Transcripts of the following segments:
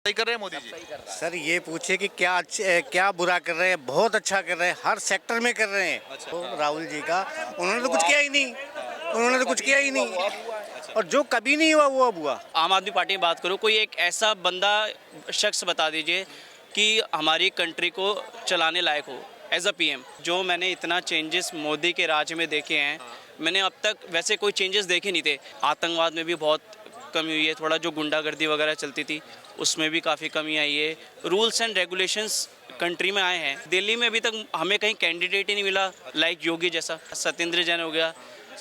सही कर रहे हैं मोदी जी? सर ये पूछे कि क्या बुरा कर रहे हैं। बहुत अच्छा कर रहे हैं, हर सेक्टर में कर रहे हैं। अच्छा। तो राहुल जी का उन्होंने तो कुछ किया ही नहीं, उन्होंने तो कुछ किया ही नहीं, और जो कभी नहीं हुआ वो अब हुआ। आम आदमी पार्टी में बात करूँ, कोई एक ऐसा बंदा शख्स बता दीजिए कि हमारी कंट्री को चलाने लायक हो एज अ पीएम। जो मैंने इतना चेंजेस मोदी के राज में देखे हैं, मैंने अब तक वैसे कोई चेंजेस देखे नहीं थे। आतंकवाद में भी बहुत कमी हुई है, थोड़ा जो गुंडागर्दी वगैरह चलती थी उसमें भी काफ़ी कमी आई है। रूल्स एंड रेगुलेशंस कंट्री में आए हैं। दिल्ली में अभी तक हमें कहीं कैंडिडेट ही नहीं मिला लाइक योगी जैसा। सत्येंद्र जैन हो गया,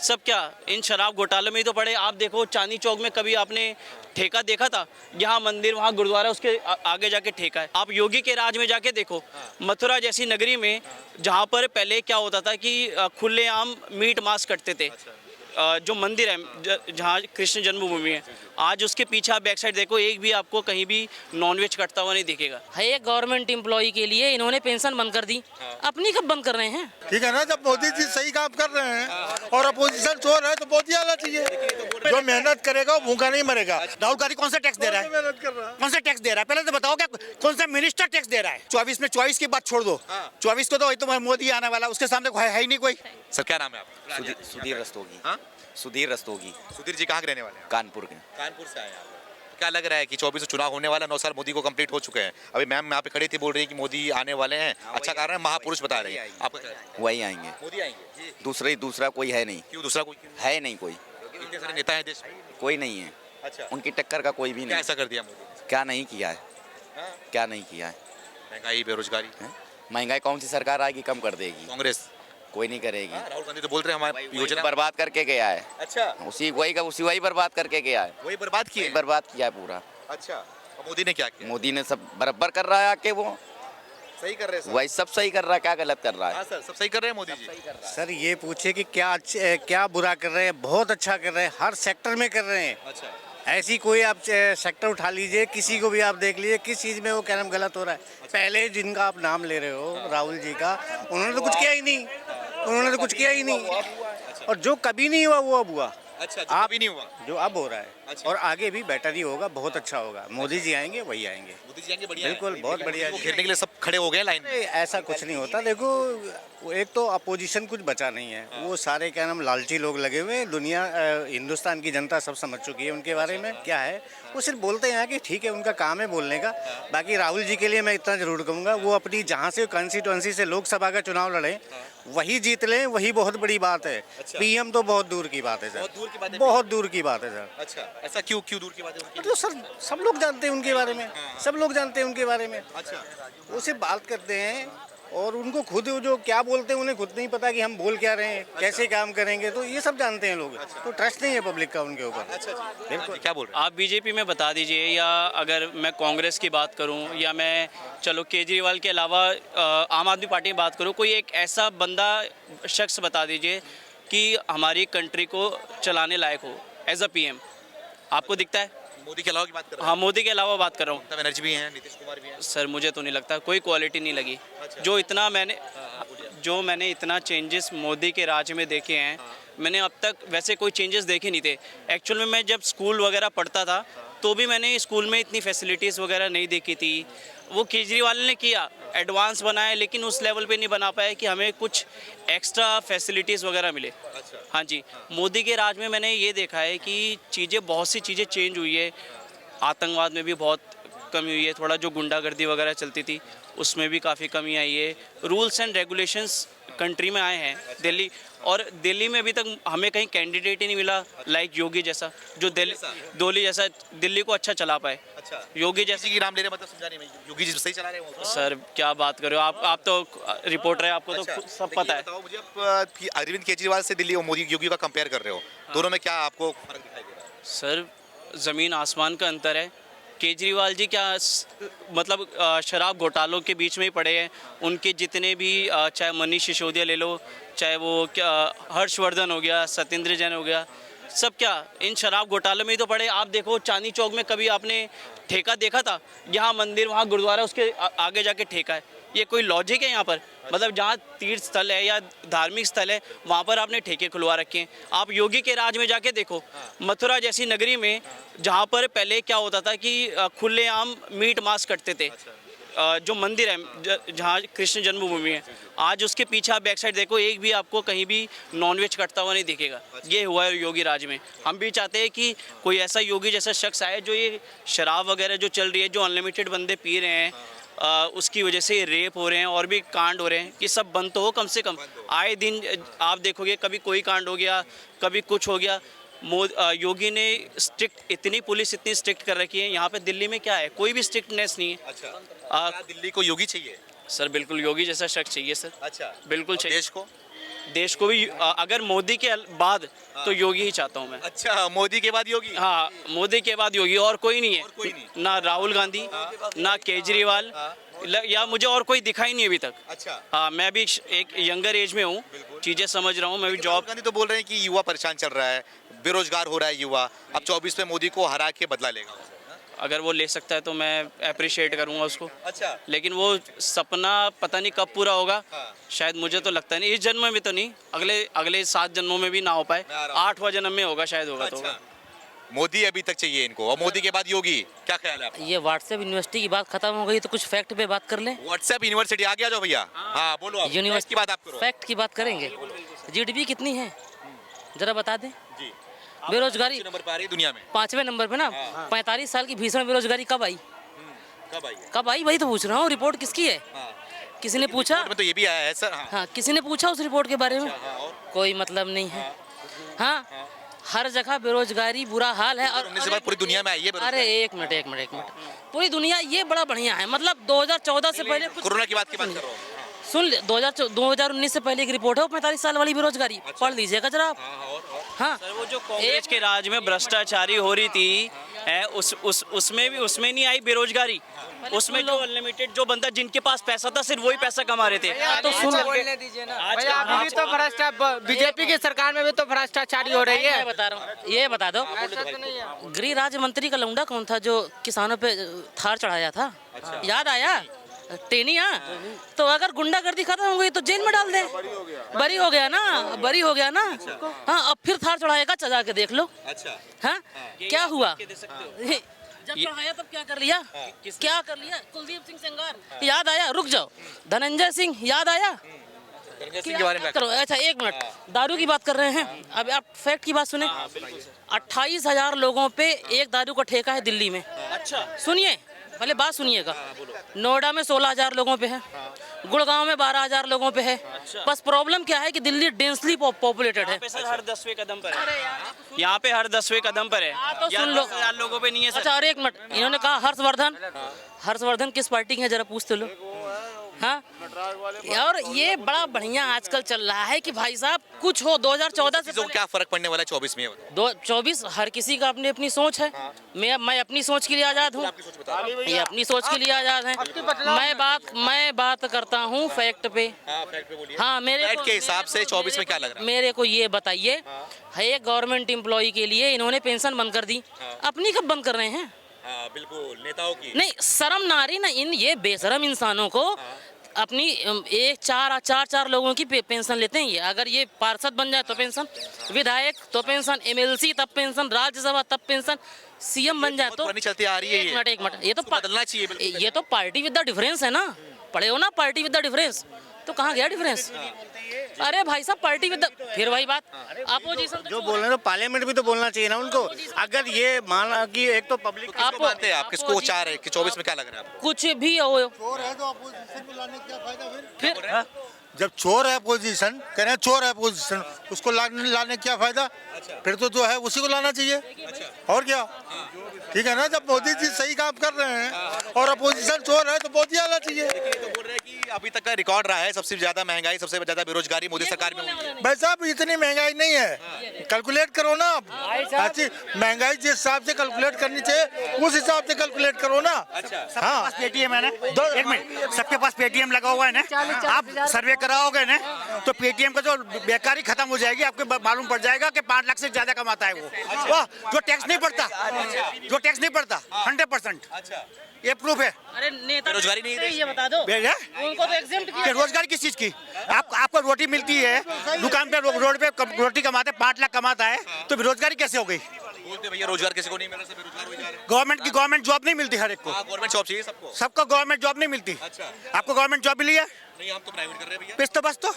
सब क्या इन शराब घोटालों में ही तो पड़े। आप देखो चांदनी चौक में कभी आपने ठेका देखा था? यहाँ मंदिर वहाँ गुरुद्वारा, उसके आगे जाके ठेका है। आप योगी के राज में जाके देखो, मथुरा जैसी नगरी में जहाँ पर पहले क्या होता था कि खुलेआम मीट मांस कटते थे, जो मंदिर है जहाँ कृष्ण जन्मभूमि है, आज उसके पीछे आप बैक साइड देखो, एक भी आपको कहीं भी नॉनवेज कटता हुआ नहीं दिखेगा। है एक गवर्नमेंट एम्प्लॉय के लिए इन्होंने पेंशन बंद कर दी, अपनी कब बंद कर रहे हैं? ठीक है ना, जब मोदी जी सही काम कर रहे हैं और अपोजिशन चोर है तो मोदी आना चाहिए। जो मेहनत करेगा वो भूखा नहीं मरेगा। राहुल गांधी कौन सा टैक्स दे रहा है? मेहनत कर रहा है। कौन सा टैक्स दे रहा है? पहले तो बताओ क्या कौन सा मिनिस्टर टैक्स दे रहा है? 24 में 24 की बात छोड़ दो, 24 को तो वही तो मोदी आने वाला, उसके सामने है ही नहीं कोई। सर क्या नाम है आपका? सुधीर रस्तोगी। हाँ? सुधीर रस्तोगी, सुधीर जी कहाँ के रहने वाले हैं? कानपुर के। कानपुर से आए हैं आप। क्या लग रहा है कि 24 चुनाव होने वाला, 9 साल मोदी को कंप्लीट हो चुके हैं। अभी मैम यहाँ पे खड़ी थी, बोल रही है कि मोदी आने वाले हैं, अच्छा कर रहे हैं, महापुरुष बता रही है। आपका क्या है? वही आएंगे, मोदी आएंगे? दूसरा कोई है नहीं। क्यों दूसरा कोई क्यों? है नहीं कोई, इतने सारे नेता हैं देश में। कोई नहीं है। अच्छा, उनकी टक्कर का कोई भी क्या नहीं। ऐसा कर दिया मोदी ने? क्या नहीं किया है? हाँ? क्या नहीं किया है? महंगाई, बेरोजगारी। हैं? महंगाई कौन सी सरकार आएगी कम कर देगी? कांग्रेस। कोई नहीं करेगी। राहुल गांधी तो बोल रहे हैं हमारी वही योजना बर्बाद करके गया है। अच्छा, वही बर्बाद करके गया है। वही बर्बाद किए। बर्बाद किया है पूरा। अच्छा, और मोदी ने क्या किया? मोदी ने सब बराबर कर रहा है आके, वो सही कर रहे हैं। वही सब सही कर रहा है, क्या गलत कर रहा है? हाँ सर, सब सही कर रहे हैं मोदी जी। सर ये पूछे कि क्या बुरा कर रहे हैं। बहुत अच्छा कर रहे हैं, हर सेक्टर में कर रहे हैं। अच्छा, ऐसी कोई आप सेक्टर उठा लीजिए, किसी को भी आप देख लीजिए, किस चीज़ में वो क्या नाम गलत हो रहा है। पहले जिनका आप नाम ले रहे हो राहुल जी का, उन्होंने तो कुछ किया ही नहीं, उन्होंने तो कुछ किया ही नहीं, और जो कभी नहीं हुआ वो अब हुआ। अच्छा, आप अभी नहीं हुआ। जो अब हो रहा है, अच्छा। और आगे भी बेटर ही होगा, बहुत अच्छा होगा। मोदी जी आएंगे वही आएंगे। मोदी जी आएंगे, बढ़िया है। बिल्कुल, बहुत बढ़िया। वो घेरने के लिए सब खड़े हो गए लाइन में। नहीं, ऐसा कुछ नहीं होता। देखो, वो एक तो अपोजिशन कुछ बचा नहीं है, वो सारे क्या नाम लालची लोग लगे हुए हैं। दुनिया हिंदुस्तान की जनता सब समझ चुकी है उनके बारे में क्या है। वो सिर्फ बोलते हैं कि ठीक है, उनका काम है बोलने का। बाकी राहुल जी के लिए मैं इतना जरूर कहूँगा, वो अपनी जहाँ से कंस्टिट्यूंसी से लोकसभा का चुनाव लड़ें, वही जीत लें, वही बहुत बड़ी बात है। पीएम तो बहुत दूर की बात है सर, बहुत दूर की बात है। बहुत दूर की बात है सर। अच्छा, ऐसा क्यों दूर की बात है उनकी? मतलब सर सब लोग जानते हैं उनके बारे में, सब लोग जानते हैं उनके बारे में। अच्छा, वो सिर्फ बात करते हैं, और उनको खुद जो क्या बोलते हैं उन्हें खुद नहीं पता कि हम बोल क्या रहे हैं, कैसे काम करेंगे। तो ये सब जानते हैं लोग, तो ट्रस्ट नहीं है पब्लिक का उनके ऊपर। बिल्कुल। क्या बोल रहे हैं? आप बीजेपी में बता दीजिए, या अगर मैं कांग्रेस की बात करूं, या मैं चलो केजरीवाल के अलावा आम आदमी पार्टी में बात करूं, कोई एक ऐसा बंदा शख्स बता दीजिए कि हमारी कंट्री को चलाने लायक हो एज अ पीएम। आपको दिखता है? मोदी के अलावा की बात कर रहे हैं? हाँ, मोदी के अलावा बात कर रहा हूँ। ममता बनर्जी भी हैं, नीतीश कुमार भी हैं। सर मुझे तो नहीं लगता, कोई क्वालिटी नहीं लगी। अच्छा। जो मैंने इतना चेंजेस मोदी के राज में देखे हैं, मैंने अब तक वैसे कोई चेंजेस देखे नहीं थे। एक्चुअल में मैं जब स्कूल वगैरह पढ़ता था तो भी मैंने स्कूल में इतनी फैसिलिटीज़ वगैरह नहीं देखी थी। वो केजरीवाल ने किया, एडवांस बनाया, लेकिन उस लेवल पे नहीं बना पाया कि हमें कुछ एक्स्ट्रा फैसिलिटीज़ वगैरह मिले। हाँ जी, मोदी के राज में मैंने ये देखा है कि बहुत सी चीज़ें चेंज हुई है। आतंकवाद में भी बहुत कमी हुई है, थोड़ा जो गुंडागर्दी वगैरह चलती थी उसमें भी काफ़ी कमी आई है। रूल्स एंड रेगुलेशंस कंट्री में आए हैं दिल्ली में अभी तक हमें कहीं कैंडिडेट ही नहीं मिला लाइक योगी जैसा, जो दिल्ली को अच्छा चला पाए। अच्छा, योगी जैसे किसी की नाम ले रहे, मतलब समझा नहीं मैं। योगी जी सही चला रहे हैं वो? सर क्या बात कर रहे हो आप तो रिपोर्टर है, आपको अच्छा, तो सब पता है। बताओ मुझे, आप कि अरविंद केजरीवाल से दिल्ली और मोदी योगी का कंपेयर कर रहे हो, दोनों में क्या आपको फर्क दिखाई दे रहा है? सर ज़मीन आसमान का अंतर है। केजरीवाल जी क्या मतलब शराब घोटालों के बीच में ही पड़े हैं। उनके जितने भी चाहे मनीष सिसोदिया ले लो, चाहे वो क्या हर्षवर्धन हो गया, सत्येंद्र जैन हो गया, सब क्या इन शराब घोटालों में ही तो पड़े। आप देखो चांदनी चौक में कभी आपने ठेका देखा था? यहाँ मंदिर वहाँ गुरुद्वारा उसके आगे जाके ठेका है। ये कोई लॉजिक है यहाँ पर? मतलब जहाँ तीर्थ स्थल है या धार्मिक स्थल है वहाँ पर आपने ठेके खुलवा रखे हैं। आप योगी के राज में जाके देखो, मथुरा जैसी नगरी में जहाँ पर पहले क्या होता था कि खुलेआम मीट मांस कटते थे, जो मंदिर है जहाँ कृष्ण जन्मभूमि है, आज उसके पीछे आप बैक साइड देखो, एक भी आपको कहीं भी नॉनवेज कटता हुआ नहीं दिखेगा। ये हुआ है योगी राज में। हम भी चाहते हैं कि कोई ऐसा योगी जैसा शख्स आए जो ये शराब वगैरह जो चल रही है, जो अनलिमिटेड बंदे पी रहे हैं, उसकी वजह से रेप हो रहे हैं और भी कांड हो रहे हैं, ये सब बंद तो हो कम से कम। आए दिन आप देखोगे कभी कोई कांड हो गया, कभी कुछ हो गया। योगी ने स्ट्रिक्ट, इतनी पुलिस इतनी स्ट्रिक्ट कर रखी है। यहाँ पे दिल्ली में क्या है, कोई भी स्ट्रिक्टनेस नहीं है। अच्छा, क्या दिल्ली को योगी चाहिए? सर बिल्कुल योगी जैसा शख्स चाहिए सर। अच्छा, बिल्कुल और चाहिए। देश को भी अगर मोदी के बाद तो योगी ही चाहता हूँ मैं। अच्छा, मोदी के बाद योगी? हाँ, मोदी के बाद योगी, और कोई नहीं है। और कोई नहीं? ना राहुल गांधी, ना केजरीवाल, या मुझे और कोई दिखाई नहीं अभी तक। अच्छा, हाँ, मैं भी एक यंगर एज में हूँ, चीज़ें समझ रहा हूँ, मैं भी राहुल जॉब। गांधी तो बोल रहे हैं कि युवा परेशान चल रहा है, बेरोजगार हो रहा है युवा, अब 24 में मोदी को हरा के बदला लेगा। अगर वो ले सकता है तो मैं अप्रिशिएट करूँगा उसको। अच्छा, लेकिन वो सपना पता नहीं कब पूरा होगा। शायद, मुझे तो लगता नहीं इस जन्म में तो नहीं, अगले 7 जन्मों में भी ना हो पाए। 8वां जन्म में होगा शायद, होगा तो होगा। मोदी अभी तक चाहिए इनको, और मोदी के बाद योगी, क्या ख्याल है आपका? ये व्हाट्सएप यूनिवर्सिटी की बात खत्म हो गई तो कुछ फैक्ट पे बात कर लें। व्हाट्सएप यूनिवर्सिटी आ गया जो भैया। हाँ बोलो, आप यूनिवर्सिटी की बात आप करो। फैक्ट की बात करेंगे। जीडीपी कितनी है जरा बता दें। जी, बेरोजगारी नंबर पर आ रही है दुनिया में। 5वें नंबर पे ना। 45 साल की भीषण बेरोजगारी कब आई? कब आई? कब आई वही तो पूछ रहा हूँ। रिपोर्ट किसकी है? किसी ने पूछा? रिपोर्ट में तो ये भी आया है सर। हाँ, किसी ने पूछा उस रिपोर्ट के बारे में? कोई मतलब नहीं है। हाँ, हर जगह बेरोजगारी बुरा हाल है। और 19 से बाद पूरी दुनिया में आई है बेरोजगारी। अरे एक मिनट, पूरी दुनिया ये बड़ा बढ़िया है। मतलब 2014 से पहले कोरोना की बात कर रहा हूँ। सुन ले, 2019 से पहले एक रिपोर्ट है, 45 साल वाली बेरोजगारी। पढ़ लीजिएगा जरा आप। हाँ, सर वो जो कांग्रेस के राज में भ्रष्टाचारी हो रही थी है, उसमें नहीं आई बेरोजगारी। उसमें जो अनलिमिटेड, जो बंदा जिनके पास पैसा था सिर्फ वही पैसा कमा रहे थे। तो सुन बोलने दीजिए ना भैया, अभी भी तो भ्रष्टाचार, बीजेपी की सरकार में भी तो भ्रष्टाचारी हो रही है। मैं बता रहा हूँ, ये बता दो, ऐसा तो नहीं है। गृह राज्य मंत्री का लौंडा कौन था जो किसानों पे थार चढ़ाया था? याद आया? टेनिया। तो अगर गुंडागर्दी खत्म हो गई तो जेल में डाल दे। बरी हो गया ना, बरी हो गया ना। हाँ, अब फिर थार चढ़ाएगा, चढ़ा के देख लो। अच्छा, हाँ, क्या हुआ? जब चढ़ाया तब क्या कर लिया? क्या कर लिया? कुलदीप सिंह सेंगार याद आया? रुक जाओ, धनंजय सिंह याद आया? सिंह के बारे में करो। अच्छा एक मिनट, दारू की बात कर रहे हैं। अब आप फैक्ट की बात सुने। 28,000 लोगों पे एक दारू का ठेका है दिल्ली में। अच्छा, सुनिए, पहले बात सुनिएगा। नोएडा में 16,000 लोगों पे है, गुड़गांव में 12,000 लोगों पे है। बस प्रॉब्लम क्या है कि दिल्ली डेंसली पॉपुलेटेड है। सर हर 10वें कदम पर है। यहाँ पे हर 10वें कदम पर है। तो सुन लो, 10,000 लोगों पे नहीं है सर। अच्छा और एक मिनट, इन्होंने कहा हर्षवर्धन किस पार्टी के हैं जरा पूछते लो। हाँ, और ये बड़ा बढ़िया आजकल चल रहा है कि भाई साहब कुछ हो। 2014 से तो क्या फर्क पड़ने वाला है 24 में? 24 हर किसी का अपनी अपनी सोच है। मैं अपनी सोच के लिए आज़ाद हूँ, ये अपनी सोच के लिए आज़ाद है। मैं बात करता हूँ फैक्ट पे। हाँ, मेरे के हिसाब से 24 में क्या लग रहा है? मेरे को ये बताइए, एक गवर्नमेंट एम्प्लॉय के लिए इन्होंने पेंशन बंद कर दी, अपनी कब बंद कर रहे हैं? बिल्कुल, नेताओं की नहीं, शर्म ना आ रही ना इन ये बेशरम इंसानों को? अपनी एक चार लोगों की पेंशन लेते हैं ये। अगर ये पार्षद बन जाए तो पेंशन, विधायक तो पेंशन, एमएलसी तब पेंशन, राज्यसभा तब पेंशन, सीएम बन जाए तो। पुरानी चलती आ रही है ये। एक मिनट, ये तो बदलना चाहिए बिल्कुल। ये तो पार्टी विद द डिफरेंस है ना। पढ़े हो ना, पार्टी विद द डिफरेंस। तो कहाँ गया डिफरेंस? अरे भाई साहब, पार्टी विद द, फिर वही बात, अपोजिशन जो बोल रहे हैं तो पार्लियामेंट भी तो बोलना चाहिए ना उनको। अगर ये माना कि एक तो पब्लिक आप मानते हैं, आप किसको चाह रहे हैं कि 24 में क्या लग रहा है आपको? कुछ भी हो, चोर है तो अपोजिशन को लाने क्या फायदा फिर जब चोर है अपोजिशन, कह रहे हैं चोर है अपोजिशन, उसको लाने क्या फायदा? फिर तो जो है उसी को लाना चाहिए। और क्या? ठीक है ना, जब मोदी जी सही काम कर रहे हैं और अपोजिशन चोर है तो मोदी आना चाहिए। तो बोल रहे हैं कि अभी तक का रिकॉर्ड रहा है, सबसे ज्यादा महंगाई, सबसे ज्यादा बेरोजगारी मोदी सरकार में हुई है। भाई साहब, इतनी महंगाई नहीं है। कैलकुलेट करो ना आप। अच्छी महंगाई जिस हिसाब से कैलकुलेट करनी चाहिए उस हिसाब से कैलकुलेट करो ना। हाँ पेटीएम है ना, एक मिनट, सबके पास पेटीएम लगा हुआ है ना, आप सर्वे कराओगे ना तो पेटीएम का जो बेकारी खत्म हो जाएगी, आपको मालूम पड़ जाएगा कि 5 लाख से ज्यादा कमाता है वो जो टैक्स नहीं पड़ता, जो टैक्स नहीं पड़ता 100%। ये प्रूफ है। अरे नेता बेरोजगारी नहीं है ये बता दो, है? उनको तो एग्जेम्प्ट किया। कि रोजगार किस चीज की? आपको रोटी मिलती है, दुकान पे रोड पे रोटी कमाते 5 लाख कमाता है, तो बेरोजगारी कैसे हो गई? बोलते भैया रोजगार किसी को नहीं मिल रहा, सब बेरोजगार हो जा रहे हैं। गवर्नमेंट जॉब नहीं मिलती हर एक को, गवर्नमेंट जॉब चाहिए सबको। सबको गवर्नमेंट जॉब नहीं मिलती। अच्छा। आपको गवर्नमेंट जॉब मिली है? नहीं, हम तो प्राइवेट कर रहे हैं भैया। पिस तो बस तो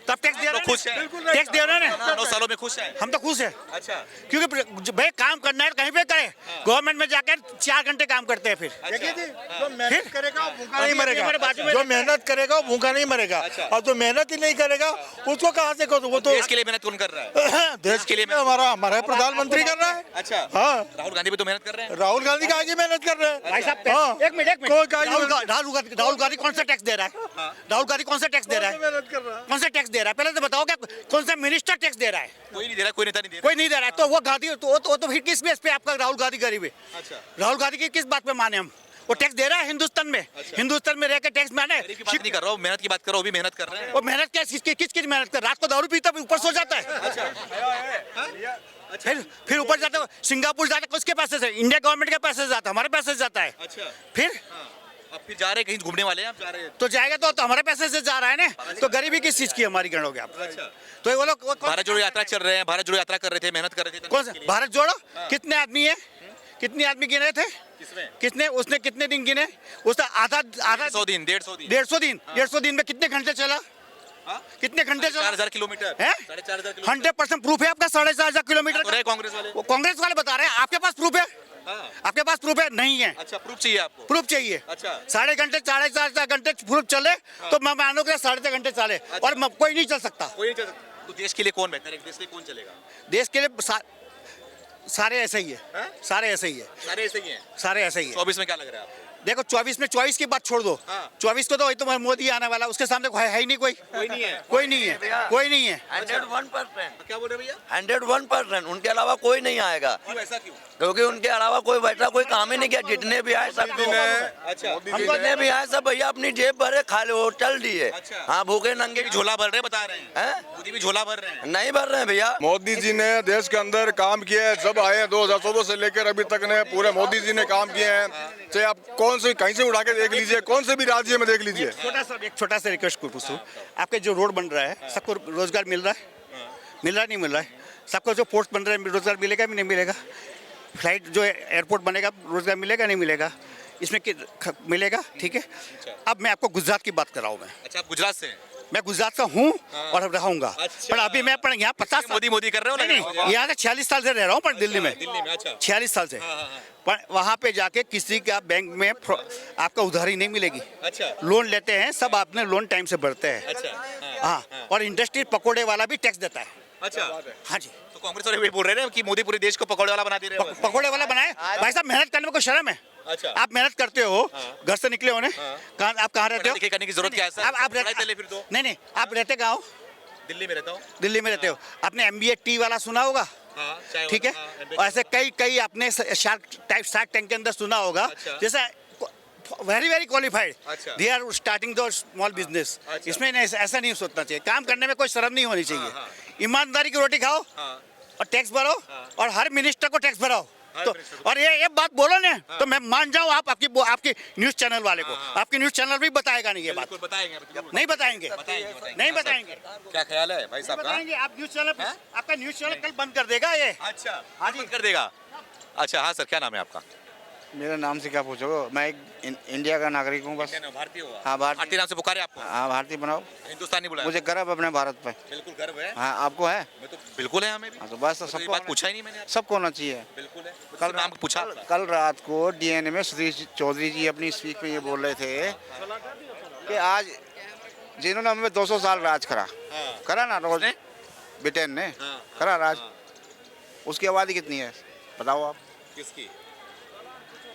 तब टैक्स दे रहे तो खुश हैं। हैं, टैक्स दे रहे हैं ना, 9 सालों में खुश है। हम तो खुश है, अच्छा। क्योंकि भाई काम करना है कहीं पे करे, गवर्नमेंट में जाकर 4 घंटे काम करते हैं फिर। देखिए जी, जो मेहनत करेगा वो भूखा नहीं अभी मेरे मरेगा, बाजू में जो मेहनत करेगा वो भूखा नहीं मरेगा, और जो मेहनत ही नहीं करेगा उसको कहाँ से करो? वो तो देश के लिए मेहनत कौन कर रहा है? देश के लिए हमारा प्रधानमंत्री कर रहा है। अच्छा। हाँ, राहुल गांधी भी तो मेहनत कर रहे हैं। राहुल गांधी का आगे मेहनत कर रहे हैं। भाई साहब हाँ। एक मिनट कोई काहे राहुल गांधी कौन सा टैक्स दे रहा है? राहुल गांधी कौन सा टैक्स दे रहा है? मेहनत कर रहा है। कौन सा टैक्स दे रहा है? पहले तो बताओ, क्या कौन सा मिनिस्टर टैक्स दे रहा है? कोई नहीं दे रहा, कोई नेता नहीं दे रहा। कोई नहीं दे रहा है, तो वो गांधी तो फिर किस बेस पे आपका राहुल गांधी गरीब है? अच्छा। राहुल गांधी की किस बात पे माने हम? वो टैक्स दे रहा है हिंदुस्तान में, हिंदुस्तान में रह के टैक्स माने। गरीब की बात नहीं कर रहा हूँ, मेहनत की बात कर रहा हूँ, वो भी मेहनत कर रहे हैं। वो मेहनत किस मेहनत कर? रात को दारू पीता ऊपर सो जाता है, फिर ऊपर जाता है, सिंगापुर जाता है, किसके पैसे से? इंडिया गवर्नमेंट के पैसे से जाता है, हमारे पैसे से जाता है। अच्छा। फिर अब फिर जा रहे हैं कहीं घूमने वाले हैं, आप जा रहे हैं। तो जाएगा तो हमारे पैसे से जा रहा है ना, तो गरीबी किस चीज की हमारी गिनोगे आप? तो वो लोग भारत जोड़ो यात्रा चल रहे हैं, भारत जोड़ो यात्रा कर रहे थे, मेहनत कर रहे थे। कौन सा भारत जोड़ो? कितने आदमी है? कितने आदमी गिने थे? किसमें? कितने? उसने कितने दिन गिने? उसका आधा 100 दिन, 150 दिन, 150 दिन में कितने घंटे चला? कितने घंटे चला? 4,000 किलोमीटर है? 4,500 किलोमीटर। 100% प्रूफ है आपका 4,500 किलोमीटर तो रहे का? कांग्रेस वाले। वो कांग्रेस वाले बता रहे हैं, आपके पास प्रूफ है? हाँ। आपके पास प्रूफ है? नहीं है। अच्छा, प्रूफ चाहिए आपको। प्रूफ चाहिए। अच्छा। 4.5 घंटे प्रूफ चले तो मैं मानूंगा 6.5 घंटे चले, और कोई नहीं चल सकता। कोई नहीं चल सकता। तो देश के लिए कौन बेहतर है? देश के लिए कौन चलेगा? देश के लिए सारे ऐसे ही है, सारे ऐसे ही है, सारे ऐसे ही हैं। सारे ऐसे ही है। 24 में क्या लग रहा है आपको? देखो 24 में, 24 की बात छोड़ दो, हाँ। 24 को तो वही तो मोदी आने वाला, उसके सामने है ही नहीं कोई, कोई नहीं है। कोई नहीं है, कोई नहीं है। 101%, क्या बोल रहे भैया? 101%, उनके अलावा कोई नहीं आएगा, क्यों, ऐसा क्यों? क्योंकि उनके अलावा कोई बैठा कोई काम ही नहीं किया। जितने भी आए सब अच्छा। जितने भी आए सब भैया अपनी जेब भरे खा लो, चल दिए। अच्छा। हाँ, भूखे नंगे भी झोला भर रहे बता रहे हैं। हैं? मोदी भी झोला भर रहे हैं। नहीं भर रहे हैं भैया। मोदी जी ने देश के अंदर काम किया है, जब आए 2014 से लेकर अभी तक ने पूरे मोदी जी ने काम किए हैं। चाहे आप कौन से कहीं से उठा के देख लीजिए, कौन से भी राज्य में देख लीजिए। एक छोटा सा रिक्वेस्ट पूछूं, आपके जो रोड बन रहा है सबको रोजगार मिल रहा है? मिल रहा है, नहीं मिल रहा है? सबको जो पोर्ट बन रहा है रोजगार मिलेगा भी नहीं मिलेगा? फ्लाइट जो एयरपोर्ट बनेगा रोजगार मिलेगा नहीं मिलेगा? इसमें मिलेगा, ठीक है। अब मैं आपको गुजरात की बात कर रहा हूँ। मैं अच्छा, आप गुजरात से हैं? मैं गुजरात का हूँ और रहूंगा, अच्छा। पर अभी मैं यहाँ 50 मोदी कर रहे हो ना? नहीं, यहाँ से 46 साल से रह रहा हूँ, पर दिल्ली में अच्छा। 46 साल से। पर वहाँ पे जाके किसी का बैंक में आपका उधारी नहीं मिलेगी। अच्छा। लोन लेते हैं सब, आपने लोन टाइम से भरते हैं। अच्छा। हाँ, और इंडस्ट्री पकोड़े वाला भी टैक्स देता है। अच्छा। हाँ जी, तो कांग्रेस वाले भी बोल रहे हैं कि मोदी पूरे देश को पकौड़े वाला बना दे रहे हैं। पकोड़े वाला बनाए। भाई साहब, मेहनत करने में कोई शर्म है? अच्छा। आप मेहनत करते हो, घर से निकले हो ना, आप कहाँ रहते हो? लिखे करने की जरूरत क्या है सर? आप पढ़ाई चले फिर तो। नहीं, आप रहते कहाँ हो? दिल्ली में रहता हूँ। दिल्ली में रहते हो। आपने MBA टी वाला सुना होगा, ठीक है? और ऐसे कई आपने शार्क टैंक के अंदर सुना होगा। अच्छा। जैसे वेरी क्वालिफाइड, अच्छा। They are starting the small business. अच्छा। इसमें ऐसा नहीं सोचना चाहिए, काम करने में कोई शर्म नहीं होनी चाहिए। ईमानदारी की रोटी खाओ और टैक्स भरो, और हर मिनिस्टर को टैक्स भराओ। तो और ये बात बोलो ना, तो मैं मान जाऊं आपकी न्यूज चैनल वाले को। आपकी न्यूज चैनल भी बताएगा नहीं ये बात? नहीं बताएंगे, नहीं बताएंगे। क्या ख्याल है भाई साहब का? बताएंगे आप न्यूज चैनल, आपका न्यूज चैनल कल बंद कर देगा ये। अच्छा, हाँ जी, कर देगा। अच्छा, हाँ सर, क्या नाम है आपका? मेरा नाम से क्या पूछोगे, मैं एक इंडिया का नागरिक हूँ बस। भारतीय हो? हाँ, भारतीय नाम से पुकारे आपको? हाँ, भारतीय बनाओ। हिंदुस्तानी बुलाया? मुझे गर्व है अपने भारत पे। बिल्कुल गर्व है। हाँ, आपको है? मैं तो बिल्कुल है, हमें भी। हाँ, तो बस तो ये सबको बात पूछा ही नहीं मैंने आपसे। सबको होना चाहिए। बिल्कुल है। कल नाम पूछा? कल रात को DNA में सुधीर चौधरी जी अपनी स्पीच में ये बोल रहे थे कि आज जिन्होंने हमें 200 साल राज करा ना, रोज ब्रिटेन ने करा राज, उसकी आबादी कितनी है बताओ आप? किसकी?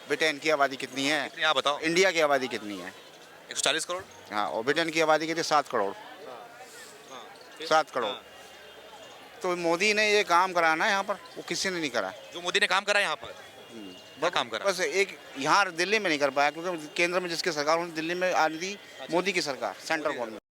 ब्रिटेन की आबादी कितनी है? आप बताओ। इंडिया की आबादी कितनी है? 140 करोड़। हाँ, और ब्रिटेन की आबादी कितनी? 7 करोड़। 7 करोड़। तो मोदी ने ये काम कराना है यहाँ पर, वो किसी ने नहीं करा। जो मोदी ने काम करा यहाँ पर, क्या काम करा? बस एक यहाँ दिल्ली में नहीं कर पाया, क्योंकि केंद्र में जिसकी सरकार होनी, दिल्ली में आ रही थी मोदी की सरकार, सेंट्रल गवर्नमेंट।